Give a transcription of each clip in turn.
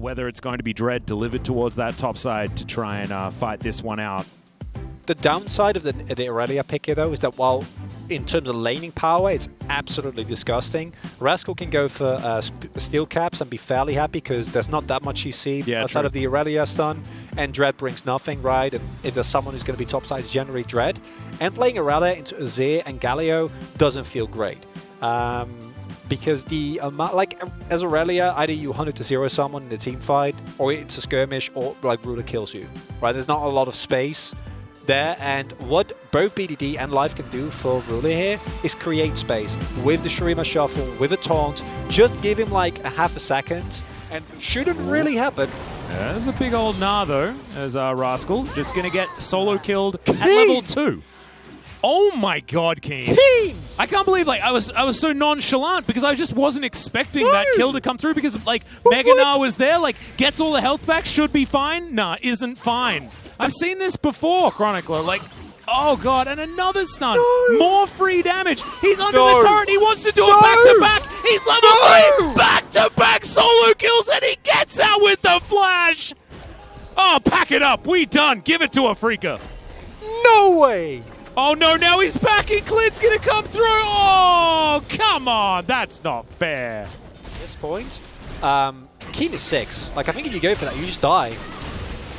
whether it's going to be Dread delivered towards that top side to try and fight this one out. The downside of the Aurelia pick here, though, is that while in terms of laning power, it's absolutely disgusting, Rascal can go for steel caps and be fairly happy because there's not that much CC outside of the Aurelia stun, and Dread brings nothing, right? And if there's someone who's going to be topside, it's generally Dread. And playing Aurelia into Azir and Galio doesn't feel great. Because the as Aurelia, either you 100-0 someone in the team fight, or it's a skirmish, or like Ruler kills you, right? There's not a lot of space there, and what both BDD and Life can do for Ruler here is create space with the Shurima Shuffle, with a taunt. Just give him like a half a second, and shouldn't really happen. Yeah, there's a big old nah though, as Rascal just gonna get solo killed at level 2. Oh my god, Keen. I can't believe I was so nonchalant because I just wasn't expecting that kill to come through because Mega Gnar was there, gets all the health back, should be fine. Nah, isn't fine. I've seen this before, Chronicler. Oh god, and another stun. No. More free damage. He's under the turret. He wants to do it back to back. He's level 3. Back to back solo kills, and he gets out with the flash. Oh, pack it up. We done. Give it to Afrika. No way. Oh no, now he's back and Clint's gonna come through. Oh, come on. That's not fair. At this point, Keen is 6. I think if you go for that, you just die.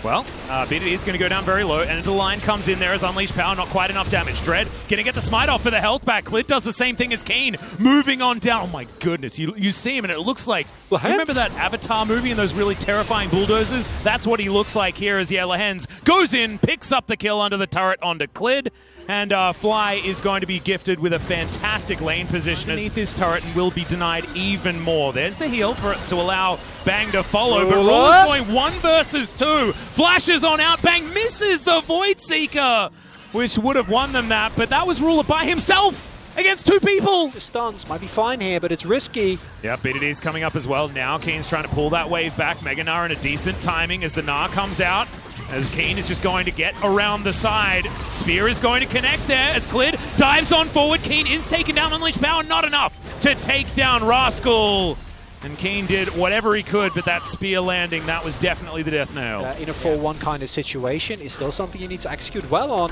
Well, BDD is going to go down very low, and the line comes in there as Unleashed Power, not quite enough damage. Dread going to get the smite off for the health back. Clint does the same thing as Keen, moving on down. Oh my goodness, you see him and it looks like, you remember that Avatar movie and those really terrifying bulldozers? That's what he looks like here as Lehens goes in, picks up the kill under the turret onto Clid, and Fly is going to be gifted with a fantastic lane position underneath this turret and will be denied even more. There's the heal for it to allow Bang to follow, but Ruler's going 1 versus 2. Flashes on out, Bang misses the Void Seeker, which would have won them that, but that was Ruler by himself against 2 people. The stuns might be fine here, but it's risky. Yeah, BDD's coming up as well. Now Keen's trying to pull that wave back. Mega Gnar in a decent timing as the Gnar comes out. As Keen is just going to get around the side. Spear is going to connect there as Clid dives on forward. Keen is taken down. Unleashed Power, not enough to take down Rascal. And Keen did whatever he could, but that spear landing, that was definitely the death nail. In a 4-1 kind of situation, is still something you need to execute well on.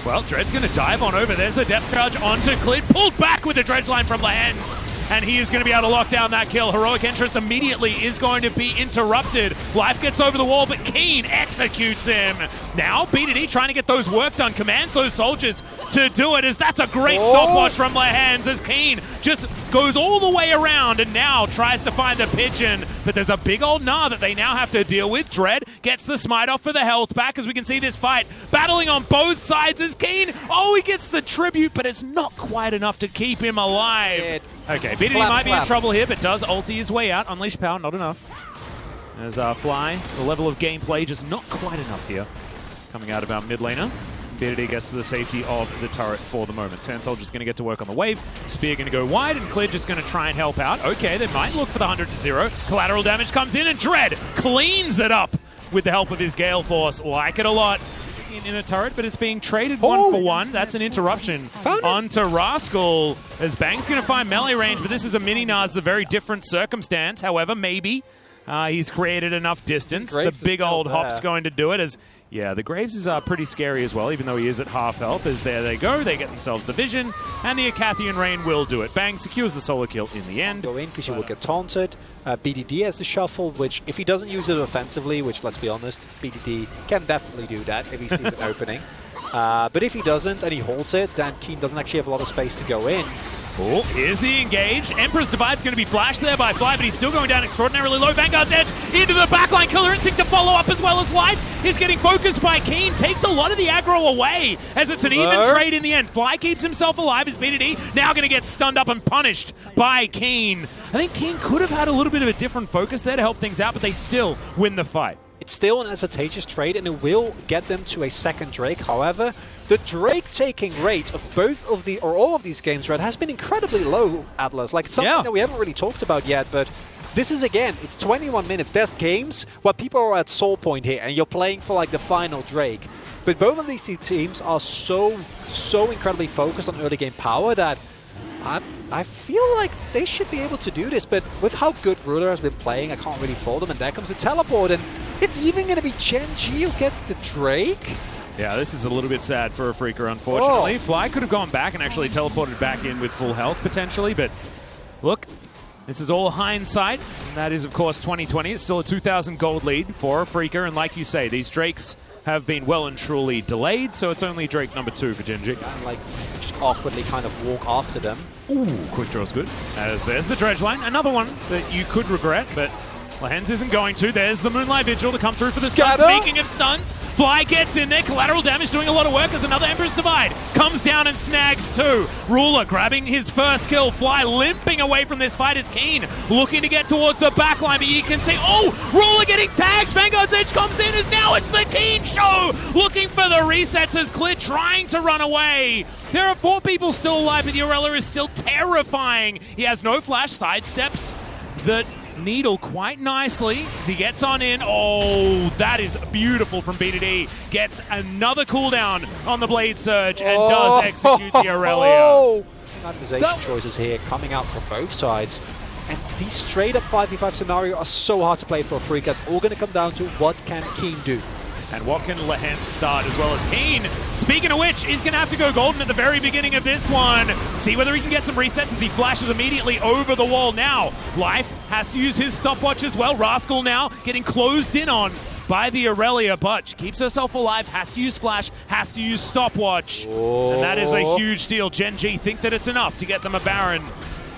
Well, Dred's going to dive on over. There's the depth charge onto Clid. Pulled back with the dredge line from Lehens. And he is going to be able to lock down that kill. Heroic entrance immediately is going to be interrupted. Life gets over the wall, but Keen executes him. Now, BDD trying to get those work done. Commands those soldiers to do it, as that's a great stopwatch from Lehens, as Keen just goes all the way around and now tries to find the pigeon. But there's a big old Gnar that they now have to deal with. Dread gets the smite off for the health back, as we can see this fight battling on both sides as Keen. Oh, he gets the tribute, but it's not quite enough to keep him alive. Okay, BDD might be in trouble here, but does ulti his way out. Unleash Power, not enough. As Fly, the level of gameplay just not quite enough here. Coming out of our mid laner. BDD gets to the safety of the turret for the moment. Sand Soldier's going to get to work on the wave. Spear going to go wide, and Clid just going to try and help out. Okay, they might look for the 100-0. Collateral damage comes in, and Dread cleans it up with the help of his Gale Force. Like it a lot. In a turret, but it's being traded 1 for 1. That's an interruption onto Rascal, as Bang's going to find melee range, but this is a mini Gnar. It's a very different circumstance. However, maybe he's created enough distance. The big old hop's going to do it, as the Graves is pretty scary as well, even though he is at half health. As there they go, they get themselves the vision, and the Acathian Rain will do it. Bang secures the solo kill in the end. Go in because you will get taunted. BDD has the shuffle, which if he doesn't use it offensively, which let's be honest, BDD can definitely do that if he sees an opening. But if he doesn't and he holds it, then Keen doesn't actually have a lot of space to go in. Oh, here's the engage. Emperor's Divide's going to be flashed there by Fly, but he's still going down extraordinarily low. Vanguard's edge into the backline. Killer Instinct to follow up, as well as Life is getting focused by Keen. Takes a lot of the aggro away, as it's an even trade in the end. Fly keeps himself alive as BDD now going to get stunned up and punished by Keen. I think Keen could have had a little bit of a different focus there to help things out, but they still win the fight. It's still an advantageous trade, and it will get them to a second Drake. However, the Drake taking rate of both of the, or all of these games, Red, has been incredibly low, Atlas. Like, it's something that we haven't really talked about yet, but this is, again, it's 21 minutes. There's games where people are at soul point here, and you're playing for, like, the final Drake. But both of these two teams are so incredibly focused on early game power that I I feel like they should be able to do this, but with how good Ruler has been playing, I can't really fault them, and there comes a teleport, and it's even going to be Gen.G who gets the Drake? Yeah, this is a little bit sad for a Freaker, unfortunately. Fly could have gone back and actually teleported back in with full health, potentially, but look, this is all hindsight, and that is, of course, 2020. It's still a 2,000 gold lead for a Freaker, and like you say, these Drakes have been well and truly delayed, so it's only Drake number 2 for Gen.G. And like, just awkwardly kind of walk after them. Ooh, quick draw's good. As there's the Dredge line, another one that you could regret, but Lahens isn't going to. There's the Moonlight Vigil to come through for the stun. Speaking of stuns, Fly gets in there, collateral damage doing a lot of work as another Emperor's Divide comes down and snags 2. Ruler grabbing his first kill. Fly limping away from this fight as Keen looking to get towards the backline, but you can see, oh, Ruler getting tagged. Vanguard's Edge comes in as now it's the Keen show looking for the resets as Clit trying to run away. There are 4 people still alive, but the Irelia is still terrifying. He has no flash, sidesteps the Needle quite nicely as he gets on in. Oh, that is beautiful from BDD. Gets another cooldown on the Blade Surge and does execute the Irelia. Optimization choices here coming out from both sides. And these straight up 5v5 scenarios are so hard to play for a Freak. That's all going to come down to what can Keen do. And what can Lahens start as well as Keen? Speaking of which, he's going to have to go golden at the very beginning of this one. See whether he can get some resets as he flashes immediately over the wall now. Life has to use his stopwatch as well. Rascal now getting closed in on by the Irelia, but she keeps herself alive, has to use flash, has to use stopwatch. And that is a huge deal. Gen.G think that it's enough to get them a Baron.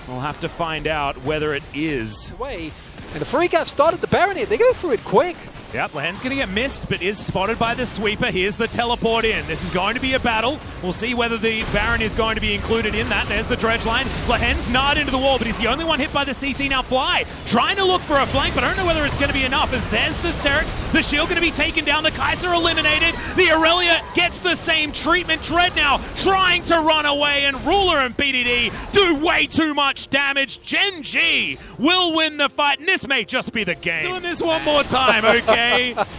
We'll have to find out whether it is. And the Freak have started the Baron here. They go through it quick. Yep, Lahen's going to get missed, but is spotted by the sweeper. Here's the teleport in. This is going to be a battle. We'll see whether the Baron is going to be included in that. There's the Dredge line. Lahen's not into the wall, but he's the only one hit by the CC. Now Fly trying to look for a flank, but I don't know whether it's going to be enough, as there's the Sterix. The shield going to be taken down. The Kaiser eliminated. The Irelia gets the same treatment. Dread now trying to run away, and Ruler and BDD do way too much damage. Gen.G will win the fight, and this may just be the game. Doing this one more time, okay?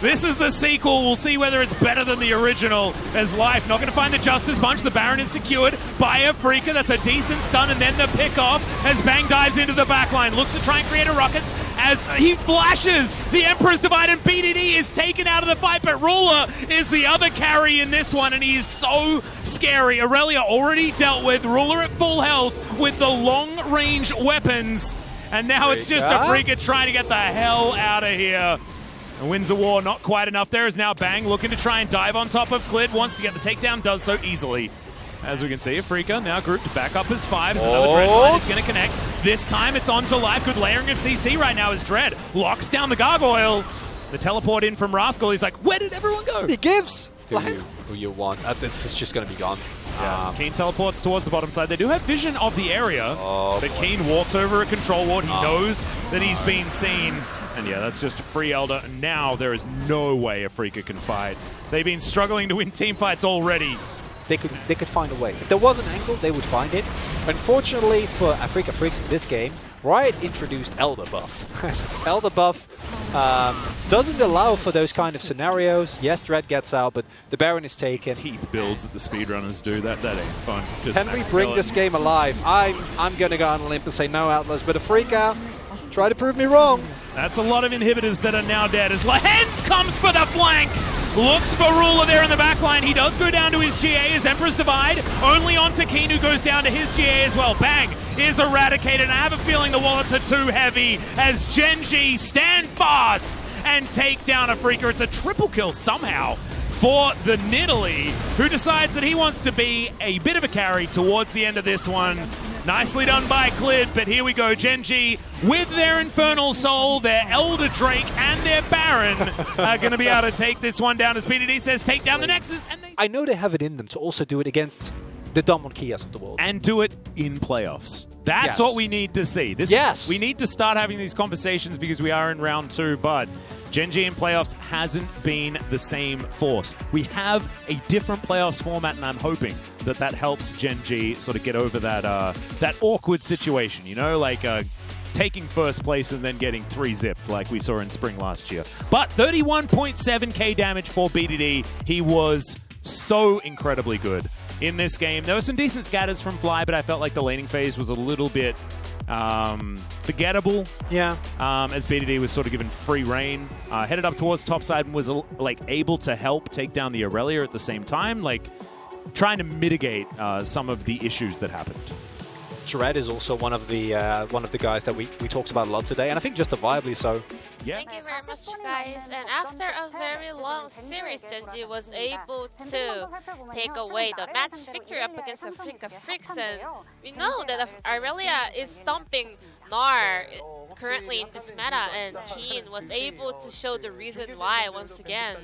This is the sequel. We'll see whether it's better than the original. As Life not going to find the Justice Punch. The Baron is secured by a Freaker. That's a decent stun, and then the pick off as Bang dives into the backline. Looks to try and create a rockets as he flashes the Emperor's Divide, and BDD is taken out of the fight, but Ruler is the other carry in this one, and he is so scary. Irelia already dealt with. Ruler at full health with the long-range weapons, and now it's just a Freaker trying to get the hell out of here. And wins the war, not quite enough. There is now Bang looking to try and dive on top of Clid. Wants to get the takedown, does so easily. As we can see, a Freaker now grouped back up as 5. Another Dread line is going to connect. This time it's onto Life. Good layering of CC right now as Dread locks down the Gargoyle. The teleport in from Rascal. He's like, where did everyone go? He gives who you want. This is just going to be gone. Yeah. Keen teleports towards the bottom side. They do have vision of the area, but Keen walks over a control ward. He knows that he's been seen. And yeah, that's just a free Elder. Now there is no way a Freaker can fight. They've been struggling to win team fights already. They could find a way. If there was an angle, they would find it. Unfortunately for Africa Freaks in this game, Riot introduced Elder buff. Elder buff doesn't allow for those kind of scenarios. Yes, Dread gets out, but the Baron is taken. Teeth builds that the speedrunners do. That ain't fun. Just can we bring this game alive? I'm going to go on a limb and say no Atlas, but a Freak out. Try to prove me wrong. That's a lot of inhibitors that are now dead as Lahens comes for the flank. Looks for Ruler there in the backline. He does go down to his GA as Emperor's Divide. Only onto Keen, who goes down to his GA as well. Bang is eradicated. And I have a feeling the wallets are too heavy as Gen.G stand fast and take down a Freaker. It's a triple kill somehow for the Nidalee, who decides that he wants to be a bit of a carry towards the end of this one. Nicely done by Clid, but here we go. Gen.G with their Infernal Soul, their Elder Drake, and their Baron are going to be able to take this one down as BDD says, take down the Nexus. And I know they have it in them to also do it against the Domon Kias of the world. And do it in playoffs. That's what we need to see. We need to start having these conversations because we are in round 2, but Gen.G in playoffs hasn't been the same force. We have a different playoffs format, and I'm hoping that that helps Gen.G sort of get over that that awkward situation, you know, like taking first place and then getting 3-zipped like we saw in spring last year. But 31.7k damage for BDD. He was so incredibly good. in this game. There were some decent scatters from Fly, but I felt like the laning phase was a little bit forgettable. Yeah. As BDD was sort of given free reign. Headed up towards topside and was like able to help take down the Aurelia at the same time, like trying to mitigate some of the issues that happened. Dread is also one of the guys that we talked about a lot today, and I think justifiably so. Yeah. Thank you very much, guys. And after a very long series, Gen.G was able to take away the match victory up against Africa Freaks, and we know that Aurelia is stomping Gnar currently in this meta, and Keen was able to show the reason why once again.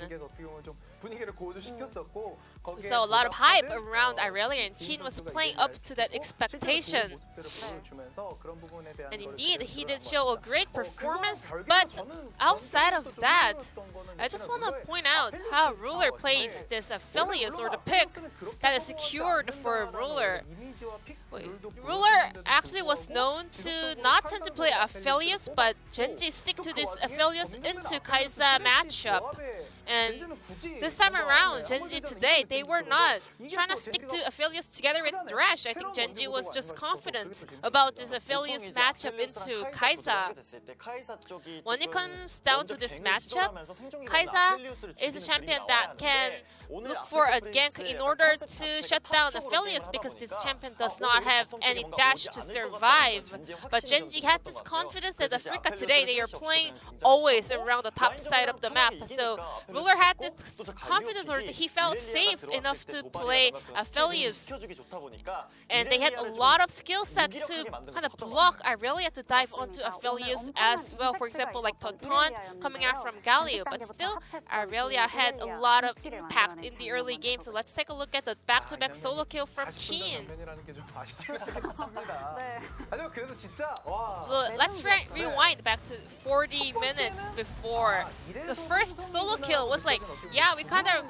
We saw a lot of hype around Aurelia, and Keen was playing up to that expectation. And indeed, he did show a great performance, but outside of that, I just want to point out how Ruler plays this Aphelios, or the pick that is secured for Ruler. Ruler actually was known to not tend to play Aphelios, but Gen.G stick to this Aphelios into Kai'Sa matchup. And this time around, Gen.G today, they were not trying to stick to Aphelios together with Thresh. I think Gen.G was just confident about this Aphelios matchup into Kai'Sa. When it comes down to this matchup, Kai'Sa is a champion that can look for a gank in order to shut down Aphelios, because this champion does not have any dash to survive. But Gen.G had this confidence that Africa today, they are playing always around the top side of the map. So Ruler had this confidence, or he felt safe enough to play Aphelios. And they had a lot of skill sets to kind of block Aurelia to dive onto Aphelios as well. For example, like Tonton coming out from Galio. But still, Aurelia had a lot of impact in the early game. So let's take a look at the back-to-back solo kill from Keen. So let's rewind back to 40 minutes before. The first solo kill was like, yeah, we kind of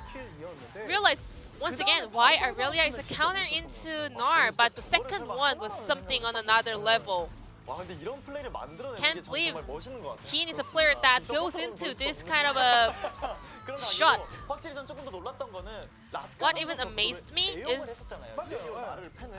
realized once again why Aurelia is a counter into Gnar, but the second one was something on another level. Can't believe Keen is a player that goes into this kind of a shot. What even amazed me is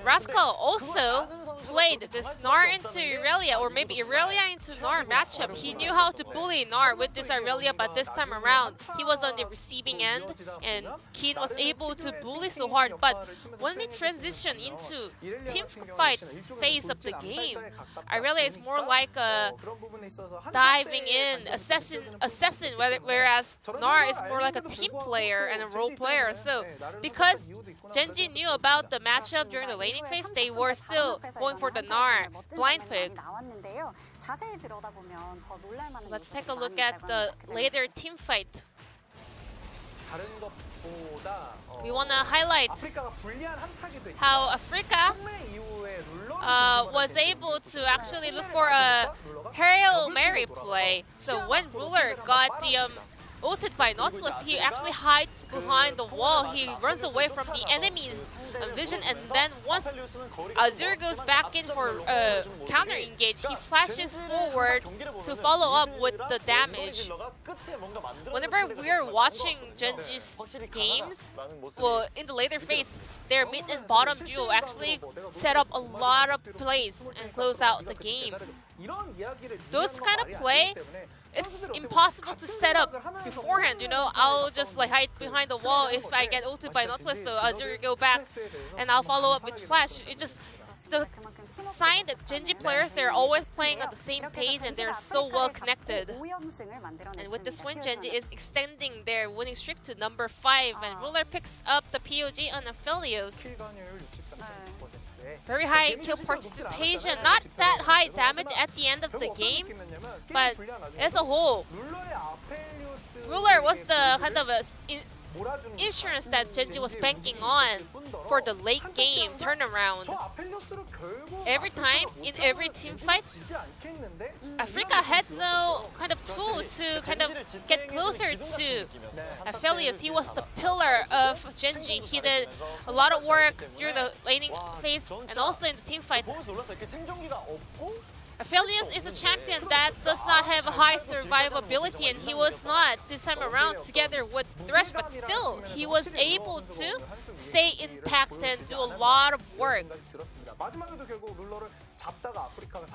Rascal also played this Gnar into Aurelia, or maybe Aurelia into Gnar matchup. He knew how to bully Gnar with this Aurelia, but this time around, he was on the receiving end, and Keen was able to bully so hard. But when we transition into team fight phase of the game, Aurelia is more like a diving in, assassin, whereas Gnar is more like a team player and a role player. So because Gen.G knew about the matchup during the laning phase, they were still going for the Gnar blind pick. Let's take a look at the later team fight. We want to highlight how Africa was able to actually look for a Hail Mary play. So when Ruler got the ulted by Nautilus, he actually hides behind the wall. He runs away from the enemy's vision, and then once Azure goes back in for counter engage, he flashes forward to follow up with the damage. Whenever we're watching Gen.G's games, well, in the later phase, their mid and bottom duo actually set up a lot of plays and close out the game. Those kind of play, it's impossible to set up beforehand, you know. I'll just like hide behind the wall if I get ulted by Nautilus, so Azure go back and I'll follow up with Flash. It just, the sign that Gen.G players, they're always playing at the same pace and they're so well connected. And with this win, Gen.G is extending their winning streak to number 5, and Ruler picks up the POG on Aphelios. Very high kill participation, not that high damage at the end of the game, but as a whole, Ruler was the kind of insurance that Gen.G was banking on for the late game turnaround. Every time, in every team fight, Africa had no kind of tool to kind of get closer to Aphelios. He was the pillar of Gen.G. He did a lot of work during the laning phase and also in the team fight. Aphelios is a champion that does not have a high survivability, and he was not this time around together with Thresh, but still, he was able to stay intact and do a lot of work.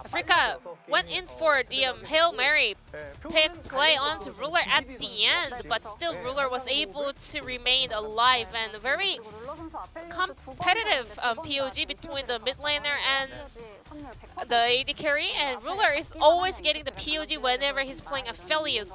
Africa went in for the Hail Mary pick play onto Ruler at the end, but still Ruler was able to remain alive, and a very competitive POG between the mid laner and the AD carry, and Ruler is always getting the POG whenever he's playing Aphelios.